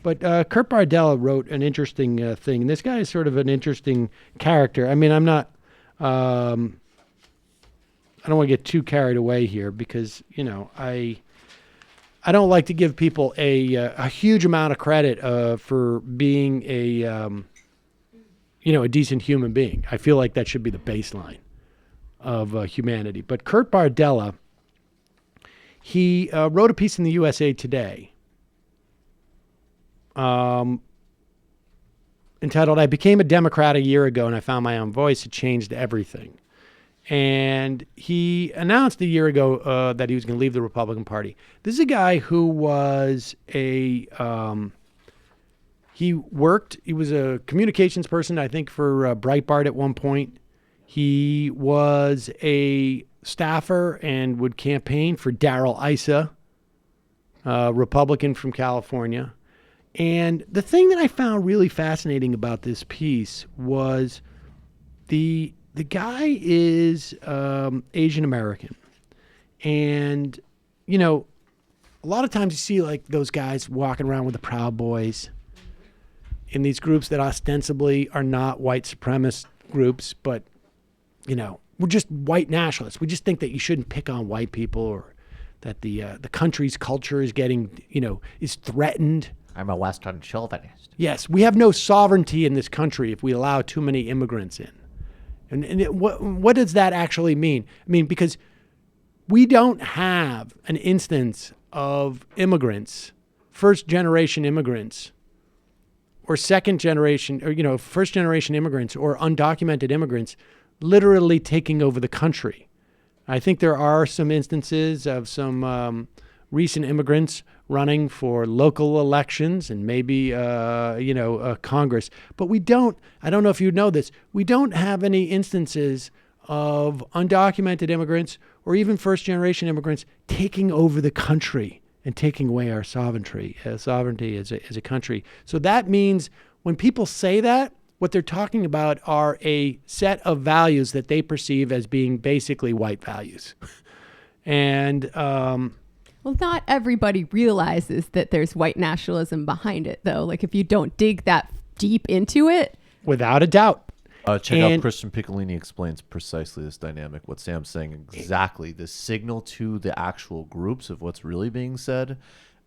But Kurt Bardella wrote an interesting thing. This guy is sort of an interesting character. I mean, I'm not. I don't want to get too carried away here because I don't like to give people a huge amount of credit for being a decent human being. I feel like that should be the baseline of humanity. But Kurt Bardella, he wrote a piece in the USA Today entitled, "I Became a Democrat a Year Ago and I Found My Own Voice. It Changed Everything." And he announced a year ago that he was going to leave the Republican Party. This is a guy who was he was a communications person, I think, for Breitbart at one point. He was a staffer and would campaign for Darrell Issa, Republican from California. And the thing that I found really fascinating about this piece was the guy is Asian American. And, a lot of times you see like those guys walking around with the Proud Boys in these groups that ostensibly are not white supremacist groups, but, we're just white nationalists. We just think that you shouldn't pick on white people or that the country's culture is getting, is threatened. I'm a Western chauvinist. Yes, we have no sovereignty in this country if we allow too many immigrants in. What does that actually mean? I mean, because we don't have an instance of immigrants, first-generation immigrants, or second-generation, or, first-generation immigrants or undocumented immigrants literally taking over the country. I think there are some instances of some recent immigrants running for local elections and maybe, Congress. But we don't, I don't know if you know this, we don't have any instances of undocumented immigrants or even first-generation immigrants taking over the country and taking away our sovereignty as a country. So that means when people say that, what they're talking about are a set of values that they perceive as being basically white values. And well, not everybody realizes that there's white nationalism behind it, though. Like, if you don't dig that deep into it. Without a doubt. Check out Christian Piccolini explains precisely this dynamic, what Sam's saying exactly. The signal to the actual groups of what's really being said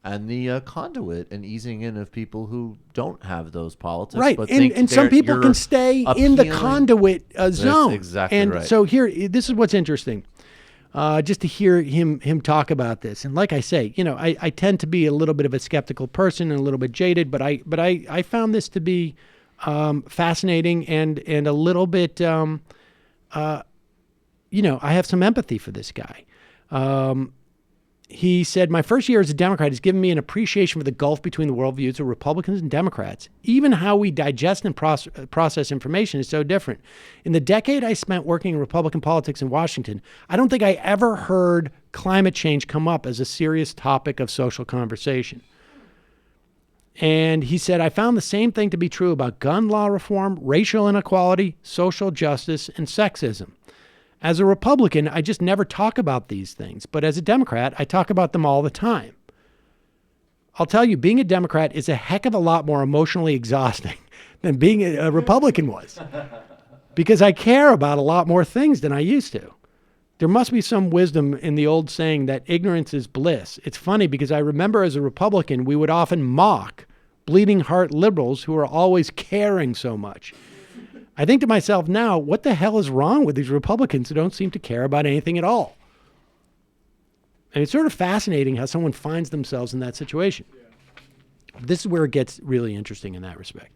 and the conduit and easing in of people who don't have those politics. Right, but and some people can stay in the conduit zone. That's exactly and right. So here, this is what's interesting. Just to hear him talk about this. And like I say, I tend to be a little bit of a skeptical person and a little bit jaded, but I found this to be fascinating and a little bit, I have some empathy for this guy. He said, "My first year as a Democrat has given me an appreciation for the gulf between the worldviews of Republicans and Democrats. Even how we digest and process information is so different. In the decade I spent working in Republican politics in Washington, I don't think I ever heard climate change come up as a serious topic of social conversation." And he said, "I found the same thing to be true about gun law reform, racial inequality, social justice, and sexism. As a Republican, I just never talk about these things. But as a Democrat, I talk about them all the time. I'll tell you, being a Democrat is a heck of a lot more emotionally exhausting than being a Republican was. Because I care about a lot more things than I used to. There must be some wisdom in the old saying that ignorance is bliss. It's funny because I remember as a Republican, we would often mock bleeding heart liberals who are always caring so much. I think to myself now, what the hell is wrong with these Republicans who don't seem to care about anything at all?" And it's sort of fascinating how someone finds themselves in that situation. Yeah. This is where it gets really interesting in that respect.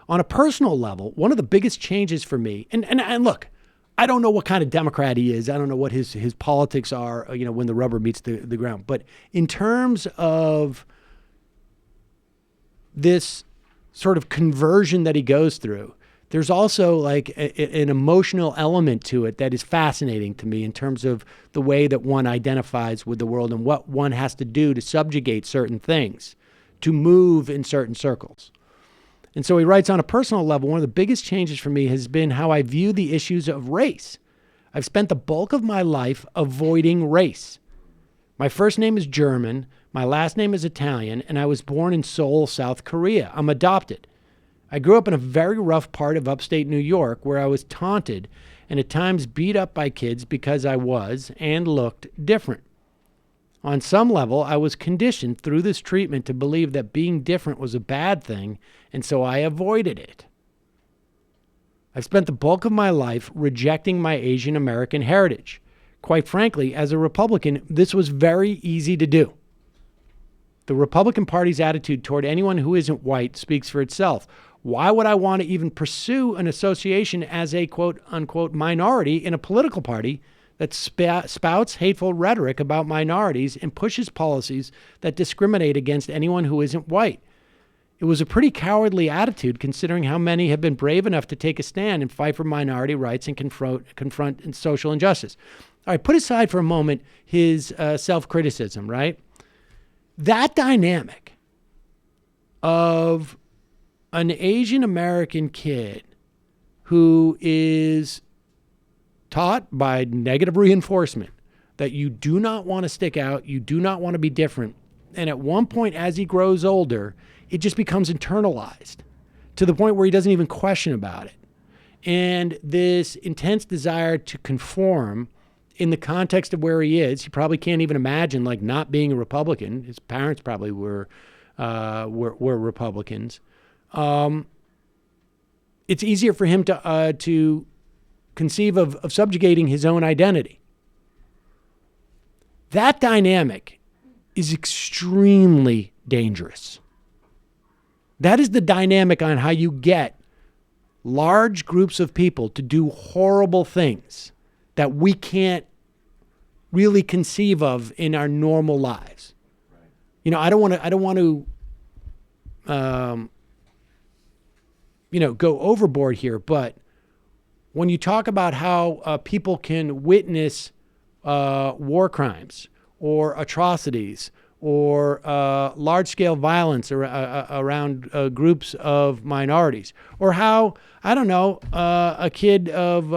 On a personal level, one of the biggest changes for me, and look, I don't know what kind of Democrat he is. I don't know what his politics are, when the rubber meets the ground. But in terms of this sort of conversion that he goes through, there's also like an emotional element to it that is fascinating to me in terms of the way that one identifies with the world and what one has to do to subjugate certain things, to move in certain circles. And so he writes, on a personal level, one of the biggest changes for me has been how I view the issues of race. I've spent the bulk of my life avoiding race. My first name is German, my last name is Italian, and I was born in Seoul, South Korea. I'm adopted. I grew up in a very rough part of upstate New York where I was taunted and at times beat up by kids because I was and looked different. On some level, I was conditioned through this treatment to believe that being different was a bad thing, and so I avoided it. I've spent the bulk of my life rejecting my Asian American heritage. Quite frankly, as a Republican, this was very easy to do. The Republican Party's attitude toward anyone who isn't white speaks for itself. Why would I want to even pursue an association as a quote-unquote minority in a political party that spouts hateful rhetoric about minorities and pushes policies that discriminate against anyone who isn't white? It was a pretty cowardly attitude considering how many have been brave enough to take a stand and fight for minority rights and confront social injustice. All right, put aside for a moment his self-criticism, right? That dynamic of an Asian American kid who is taught by negative reinforcement that you do not want to stick out, you do not want to be different. And at one point, as he grows older, it just becomes internalized to the point where he doesn't even question about it. And this intense desire to conform in the context of where he is, he probably can't even imagine like not being a Republican. His parents probably were Republicans. It's easier for him to conceive of subjugating his own identity. That dynamic is extremely dangerous. That is the dynamic on how you get large groups of people to do horrible things that we can't really conceive of in our normal lives. Right. You know, I don't want to go overboard here, but when you talk about how people can witness war crimes or atrocities or large-scale violence around groups of minorities, or how, I don't know, a kid of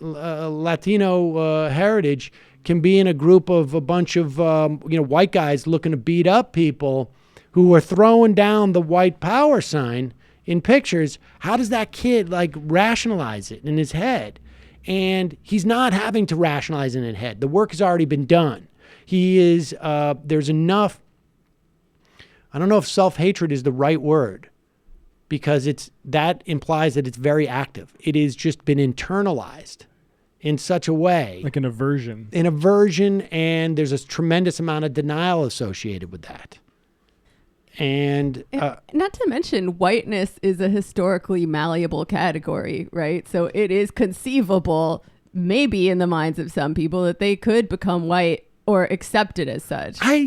Latino heritage can be in a group of a bunch of white guys looking to beat up people who are throwing down the white power sign in pictures. How does that kid like rationalize it in his head? And he's not having to rationalize it in his head. The work has already been done. He is, there's enough, I don't know if self-hatred is the right word, because that implies that it's very active. It has just been internalized in such a way. Like an aversion. An aversion, and there's a tremendous amount of denial associated with that. And not to mention, whiteness is a historically malleable category, right? So it is conceivable, maybe in the minds of some people, that they could become white or accepted as such. I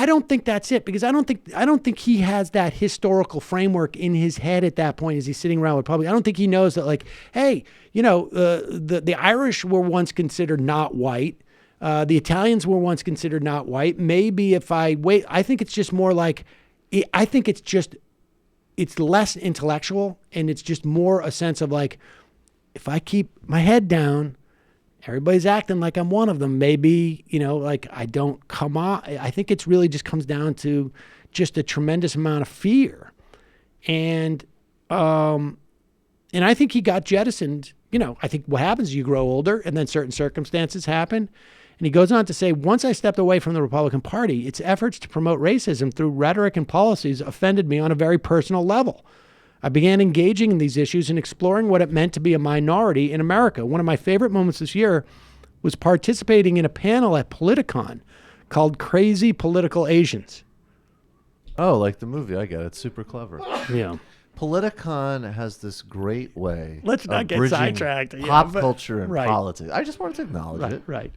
don't think that's it, because I don't think he has that historical framework in his head at that point as he's sitting around with public. I don't think he knows that, like, hey, the Irish were once considered not white. The Italians were once considered not white. Maybe if I wait, I think it's just more like, I think it's less intellectual, and it's just more a sense of like, if I keep my head down, everybody's acting like I'm one of them. Maybe, like I don't come on. I think it's really just comes down to just a tremendous amount of fear. And I think he got jettisoned. I think what happens is you grow older and then certain circumstances happen. And he goes on to say, once I stepped away from the Republican Party, its efforts to promote racism through rhetoric and policies offended me on a very personal level. I began engaging in these issues and exploring what it meant to be a minority in America. One of my favorite moments this year was participating in a panel at Politicon called Crazy Political Asians. Oh, like the movie. I get it. It's super clever. Yeah. Politicon has this great way. Let's not get bridging sidetracked. Pop culture and right. politics. I just wanted to acknowledge it. Right.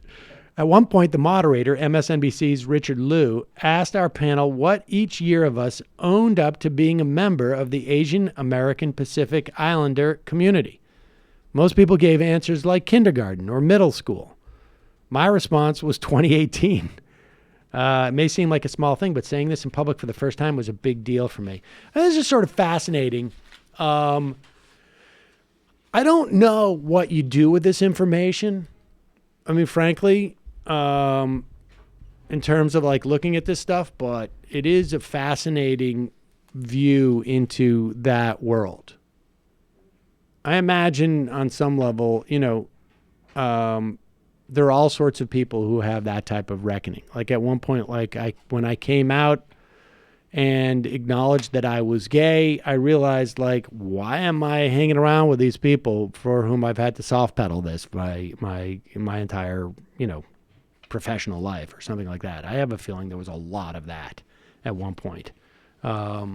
At one point, the moderator, MSNBC's Richard Liu, asked our panel what each year of us owned up to being a member of the Asian American Pacific Islander community. Most people gave answers like kindergarten or middle school. My response was 2018. It may seem like a small thing, but saying this in public for the first time was a big deal for me. And this is sort of fascinating. I don't know what you do with this information. I mean, frankly, in terms of like looking at this stuff, but it is a fascinating view into that world. I imagine on some level, there are all sorts of people who have that type of reckoning. Like at one point, when I came out and acknowledged that I was gay, I realized, like, why am I hanging around with these people for whom I've had to soft pedal this my entire, professional life or something like that. I have a feeling there was a lot of that at one point. When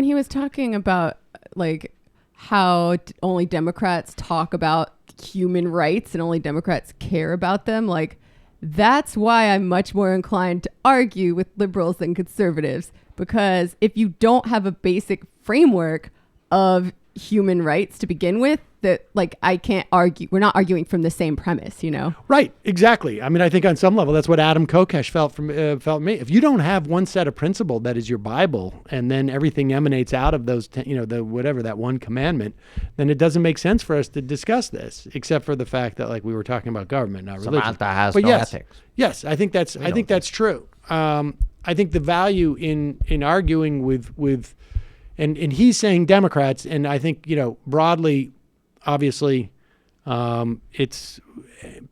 he was talking about like how only Democrats talk about human rights and only Democrats care about them, like, that's why I'm much more inclined to argue with liberals than conservatives, because if you don't have a basic framework of human rights to begin with, that like I can't argue. We're not arguing from the same premise, Right, exactly. I mean, I think on some level that's what Adam Kokesh felt me. If you don't have one set of principle that is your Bible, and then everything emanates out of those, that one commandment, then it doesn't make sense for us to discuss this, except for the fact that like we were talking about government, not religion. Samantha has but no ethics. Yes, I think that's true. I think the value in arguing with and he's saying Democrats, and I think broadly. Obviously, it's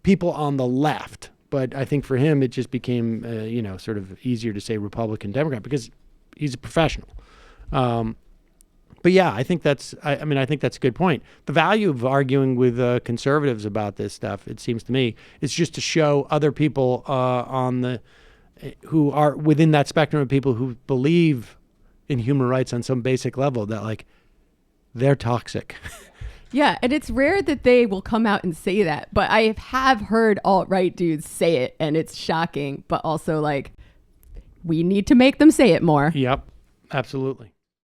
people on the left, but I think for him it just became, sort of easier to say Republican, Democrat because he's a professional. But yeah, I think that's a good point. The value of arguing with conservatives about this stuff, it seems to me, is just to show other people who are within that spectrum of people who believe in human rights on some basic level that like they're toxic. Yeah, and it's rare that they will come out and say that, but I have heard alt-right dudes say it, and it's shocking, but also like we need to make them say it more. Yep, absolutely.